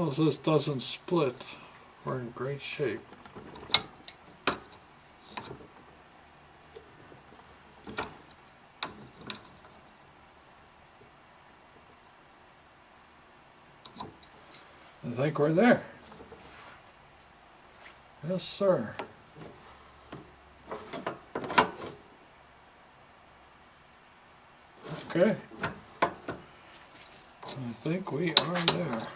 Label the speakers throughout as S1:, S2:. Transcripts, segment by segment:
S1: long as this doesn't split, we're in great shape. I think we're there. Yes, sir. Okay. I think we are there.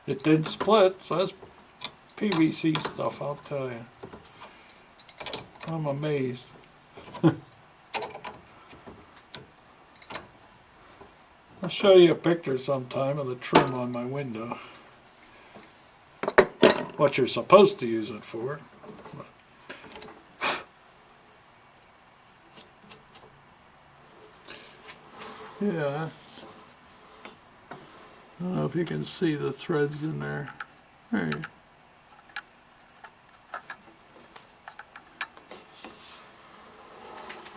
S1: It didn't split, so that's PVC stuff, I'll tell you. I'm amazed. I'll show you a picture sometime of the trim on my window. What you're supposed to use it for. Yeah. I don't know if you can see the threads in there. There you go.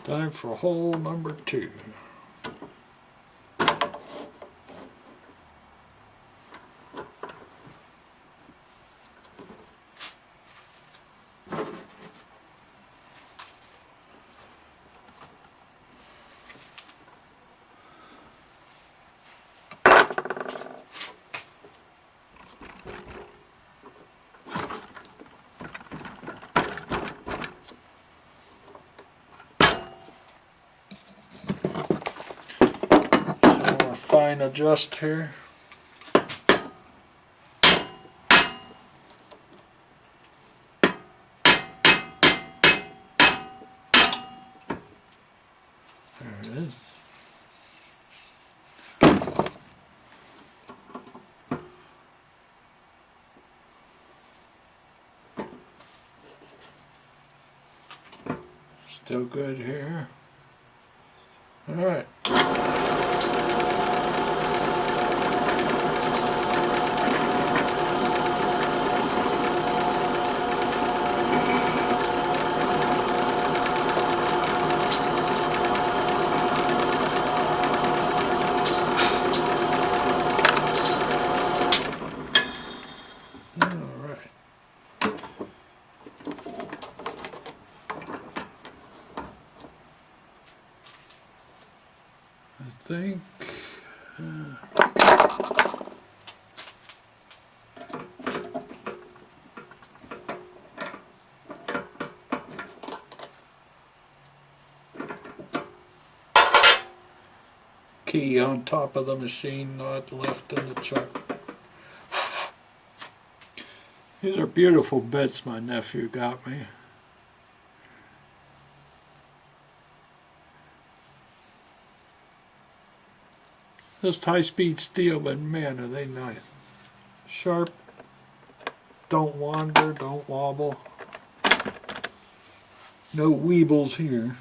S1: Time for hole number 2. Fine adjust here. There it is. Still good here. All right. I think key on top of the machine, not left in the chuck. These are beautiful bits my nephew got me. Just high-speed steel, but man, are they nice. Sharp, don't wander, don't wobble. No weebles here.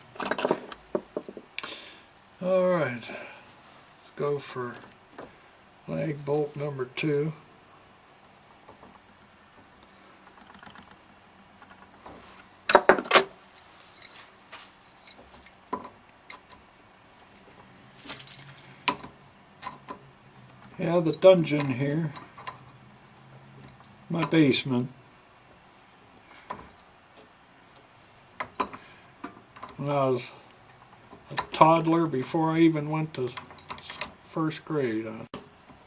S1: Alright, let's go for lag bolt number 2. Yeah, the dungeon here, my basement. When I was a toddler, before I even went to first grade, I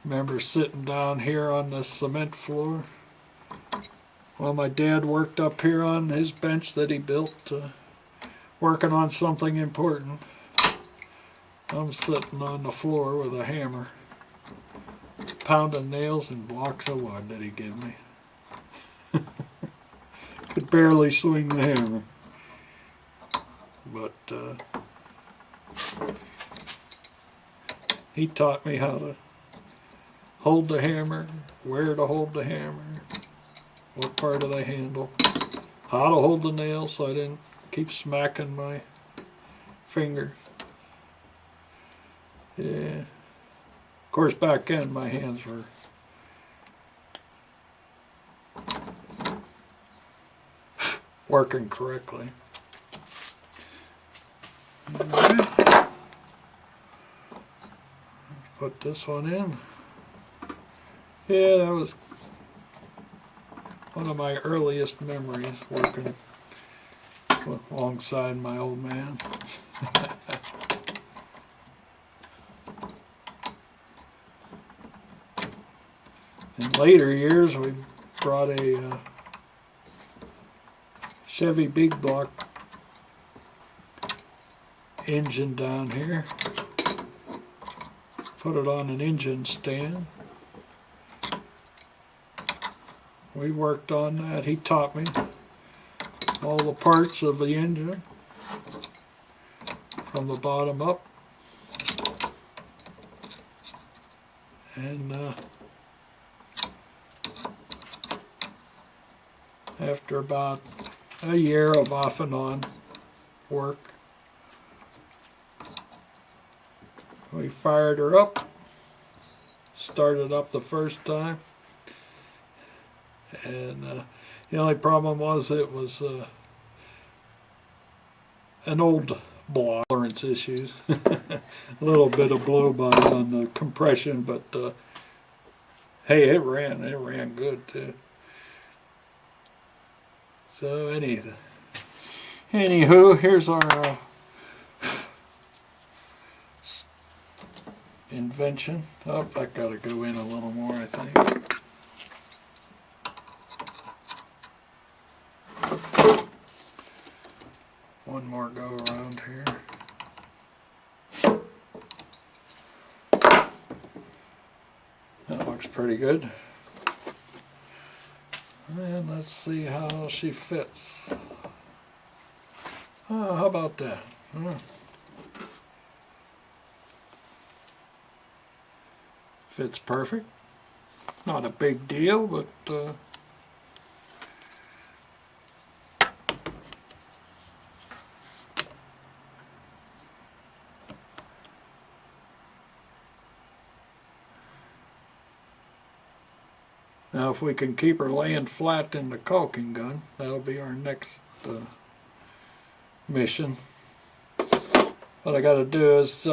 S1: remember sitting down here on the cement floor while my dad worked up here on his bench that he built, working on something important. I'm sitting on the floor with a hammer, pounding nails and blocks of wood that he gave me. Could barely swing the hammer. But he taught me how to hold the hammer, where to hold the hammer, what part of the handle, how to hold the nail so I didn't keep smacking my finger. Yeah. Of course, back then my hands were working correctly. Right. Put this one in. Yeah, that was one of my earliest memories, working alongside my old man. In later years, we brought a Chevy big block engine down here, put it on an engine stand. We worked on that. He taught me all the parts of the engine from the bottom up. And after about a year of off and on work, we fired her up, started up the first time, and the only problem was it was an old block, tolerance issues, a little bit of blow by on the compression, but hey, it ran good too. So anywho, here's our invention. Oh, I gotta go in a little more, I think. One more go around here. That looks pretty good. And let's see how she fits. Oh, how about that? Fits perfect. Not a big deal, but now if we can keep her laying flat in the caulking gun, that'll be our next mission. What I got to do is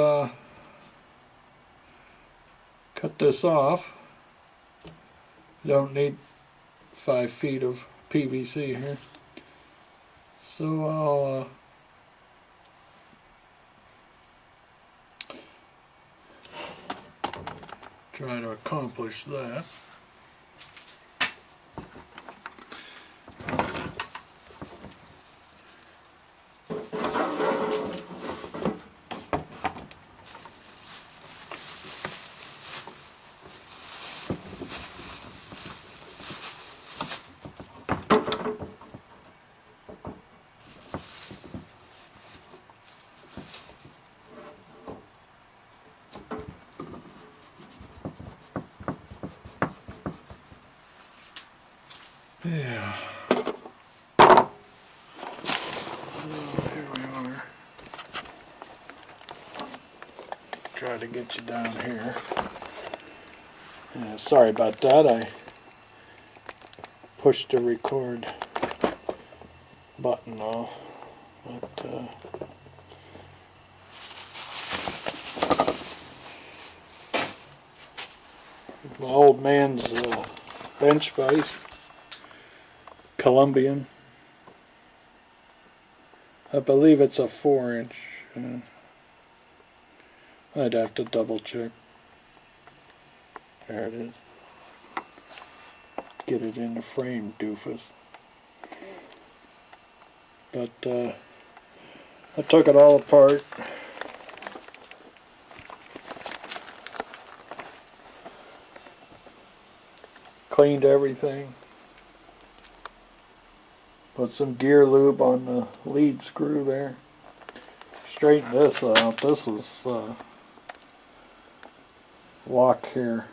S1: cut this off. Don't need 5 feet of PVC here. So I'll try to accomplish that. Yeah. Here we are. Try to get you down here. Yeah, sorry about that. I pushed the record button off. But my old man's bench vise. Colombian. I believe it's a 4-inch. I'd have to double check. There it is. Get it in the frame, doofus. But I took it all apart. Cleaned everything. Put some gear lube on the lead screw there. Straighten this out. This was lock here.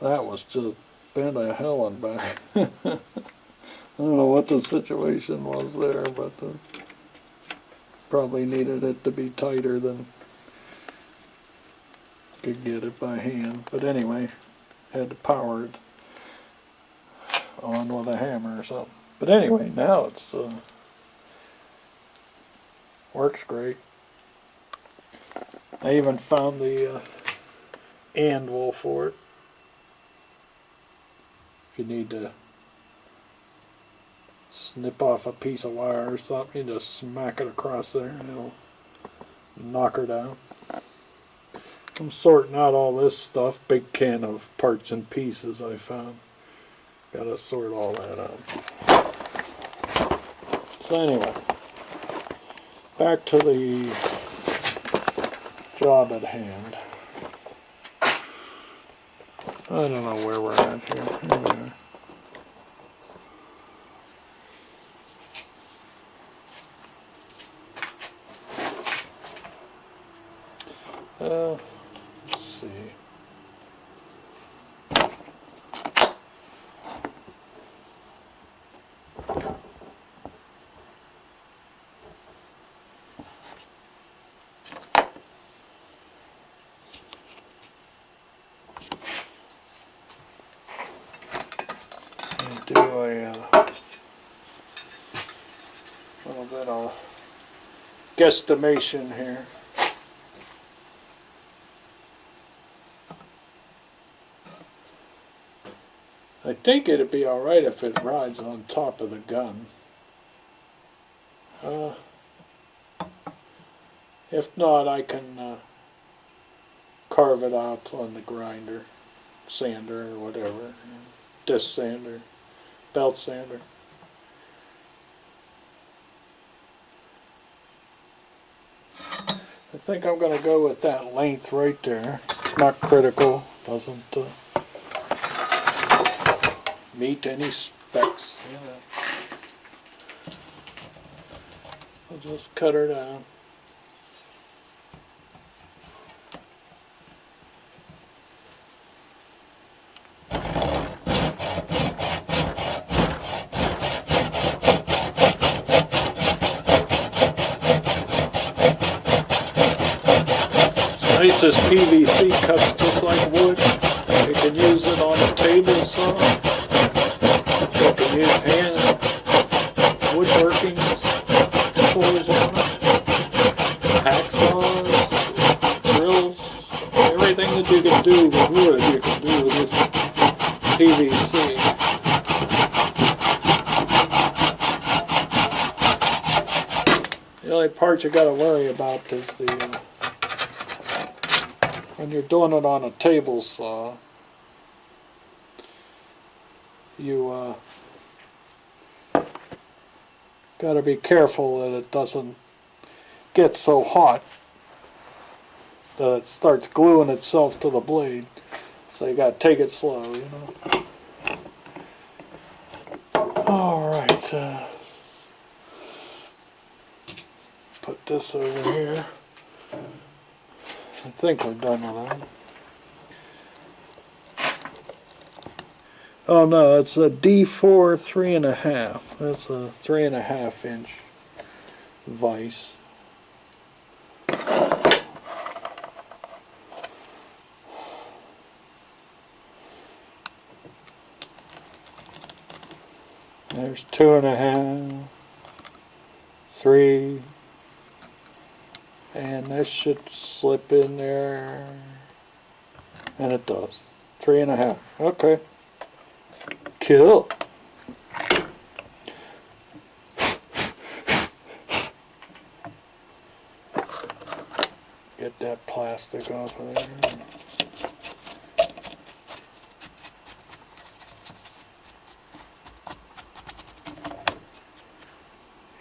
S1: That was just bent a hell and back. I don't know what the situation was there, but probably needed it to be tighter than could get it by hand. But anyway, had to power it on with a hammer or something. But anyway, now it's works great. I even found the anvil for it. If you need to snip off a piece of wire or something, you just smack it across there and it'll knock her down. I'm sorting out all this stuff. Big can of parts and pieces I found. Gotta sort all that out. So anyway, back to the job at hand. I don't know where we're at here. Here we are. Let's see. Do a little bit of guesstimation here. I think it'd be alright if it rides on top of the gun. If not, I can carve it out on the grinder, sander or whatever, disc sander, belt sander. I think I'm going to go with that length right there. It's not critical, doesn't meet any specs. I'll just cut her down. Nice, this PVC cuts just like wood. You can use it on a table saw. You can use hand woodworking tools on it. Hacksaws, drills, everything that you can do with wood, you can do with this PVC. The only part you got to worry about is the when you're doing it on a table saw, you got to be careful that it doesn't get so hot that it starts gluing itself to the blade. So you got to take it slow, you know. All right, put this over here. I think we're done with that. Oh no, it's a D4 3.5. That's a 3.5 inch vise. There's 2.5, 3. And this should slip in there, and it does. 3.5. Okay. Cool. Get that plastic off of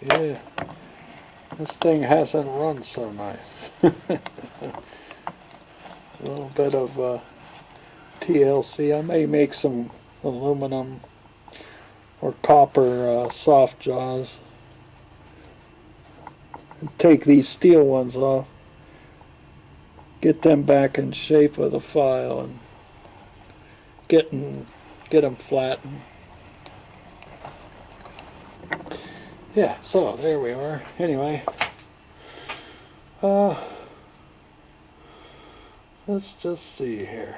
S1: there. Yeah. This thing hasn't run so nice. A little bit of TLC. I may make some aluminum or copper soft jaws. And take these steel ones off. Get them back in shape with a file and get them flattened. Yeah, so there we are. Anyway, let's just see here.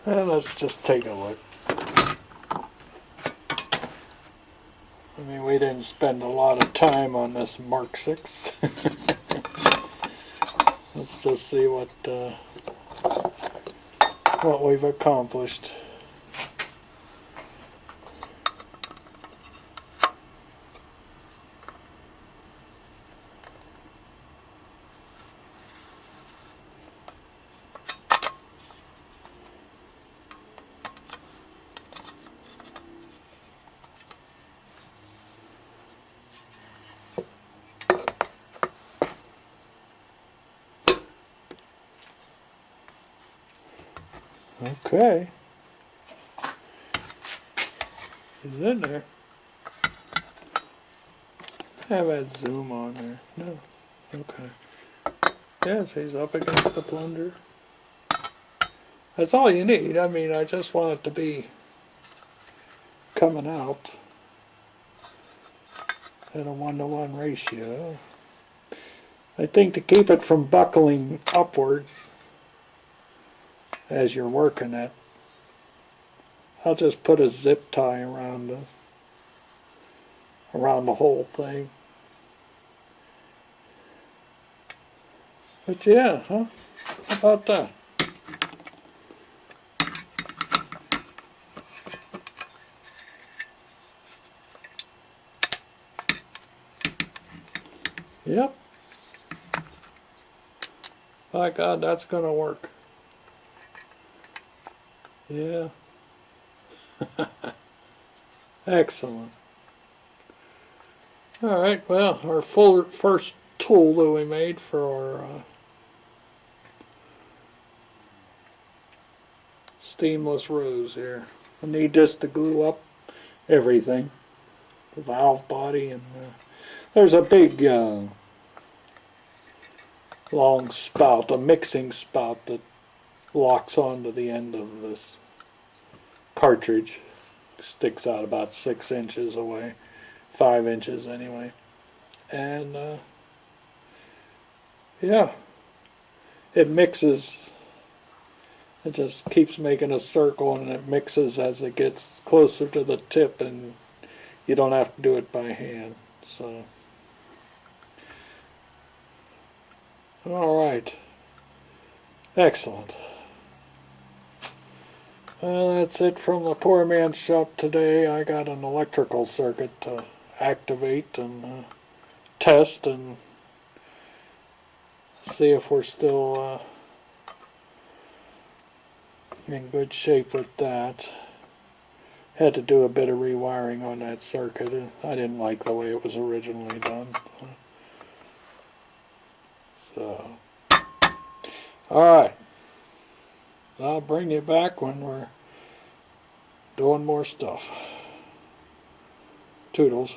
S1: And let's just take a look. I mean, we didn't spend a lot of time on this Mark 6. Let's just see what we've accomplished. Okay. He's in there. Have that zoom on there. No. Okay. Yes, he's up against the plunger. That's all you need. I mean, I just want it to be coming out at a 1-to-1 ratio. I think to keep it from buckling upwards as you're working it, I'll just put a zip tie around the whole thing. But yeah, huh? How about that? Yep. By God, that's gonna work. Yeah. Excellent. Alright, well, our first tool that we made for our Steamless rose here. I need this to glue up everything. The valve body, and there's a big long spout, a mixing spout that locks onto the end of this cartridge. Sticks out about 6 inches away, 5 inches anyway. And yeah, it mixes. It just keeps making a circle, and it mixes as it gets closer to the tip, and you don't have to do it by hand. So, all right, excellent. Well, that's it from the poor man's shop today. I got an electrical circuit to activate and test and see if we're still in good shape with that. Had to do a bit of rewiring on that circuit. I didn't like the way it was originally done. So, alright. I'll bring you back when we're doing more stuff. Toodles.